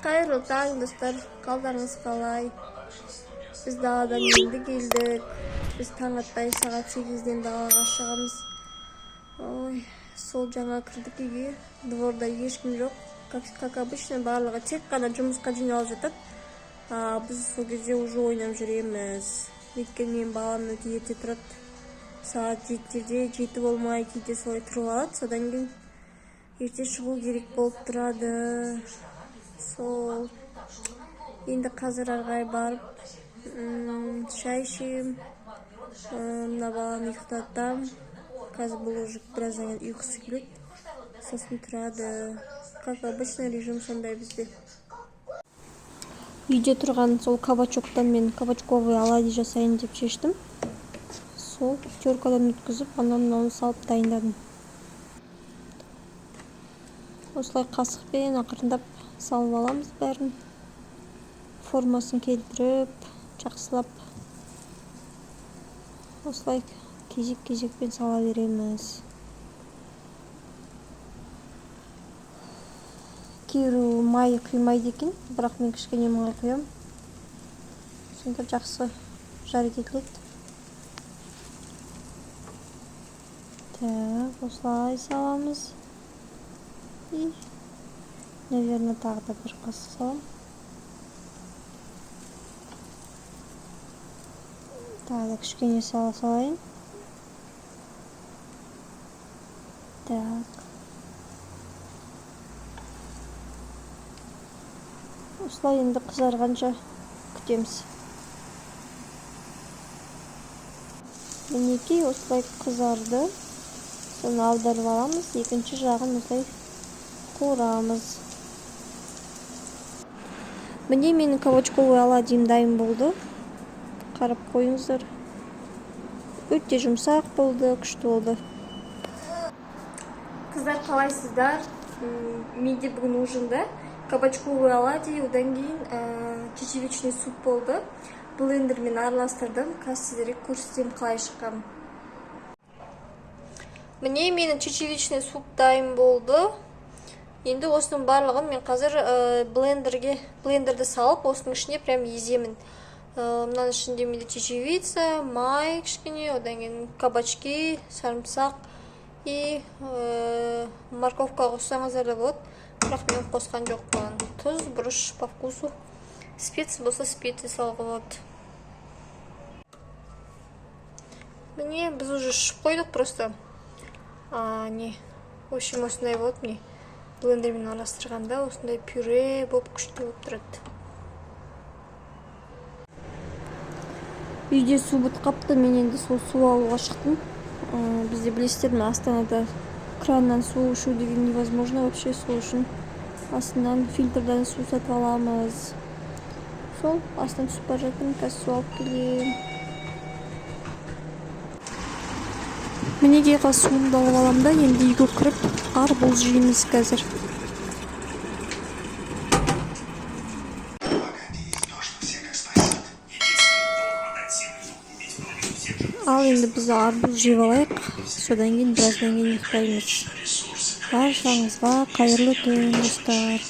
Кайырлуу таң, достор. Калдарыңыз калай? Биз дагыдан энди келдик. Биз таң атпай саат 8ден дагы чыгабыз. Ой, сол жаңа кирдик үйгө. Дворда эч ким жок. Как обычно, барлыгы тек гана жумушка жыйналып жатат. Биз сол кезде уже ойноп жүрөбүз. Өйткөнү менин балам өтө эрте турат. Саат 7-де, 7 болмай кейде солай туруп алат. Содан кийин эрте чыгуу керек болуп турады. Сол енді қазір арғай барып шай ішем, мына баланы ұйықтатам. Қазір бұл уже біраздан кейін ұйқысы келеді, сосын тұрады. Как обычно режим сондай бізде. Үйде тұрған сол кабачоктан мен кабачковый оладьи жасайын деп шештім. Сол теркадан өткізіп, анан оны салып дайындадым. Осылай қасықпен ақырындап салып аламыз бәрін. Формасын келтіріп, жақсылап. Осылай кезек-кезекпен сала береміз. Кейбіреу май құймайды екен, бірақ мен кішкене май құям. Сонда жақсы жарық етіледі. Так, осылай саламыз. И, наверное, тағы да бір қасық салам. Тағы да кішкене салайын. Так. Осылай енді қызарғанша күтеміз. Мінекей осылай қызарды. Соны аударып аламыз. Екінші жағын осылай қуырамыз. Міне менің кабачковый оладьим дайын болды. Қарап қойыңыздар. Өте жұмсақ болды, күшті болды. Қыздар, қалайсыздар? Менде бүгін ужинда кабачковый оладьи, одан кейін чечевичный суп болды. Блендермен араластырдым. Қазір сіздерге көрсетем қалай шыққан. Міне менің чечевичный суп дайын болды. Енді осының барлығын мен қазір блендерді салып, осының ішіне прям еземін. Мынаның ішінде менде чечевица, май кішкене, одан кейін кабачки, сарымсақ и морковка қоссаңыздар да болады. Бірақ мен қосқан жоқпын. Тұз, бұрыш по вкусу. Специя болса специя салуға болады. Міне біз уже ішіп қойдық просто. В общем, осындай болады мне. Блендермен араластырғанда осындай пюре болып күшті болып тұрады. Үйде су бітіп қапты, мен енді сол су алуға шықтым. Бізде білесіздер ме, Астанада краннан су ішу деген невозможно вообще, сол үшін астынан фильтрдан су сатып аламыз. Сол астынан түсіп бара жатырмын, қазір су алып келем. Мінекей қазір суымды алып аламын да, енді үйге кіріп арбуз жейміз қазір. Ал енді біз арбуз жеп алайық, содан кейін біраздан кейін ұйықтаймыз. Баршаңызға қайырлы түн, достар.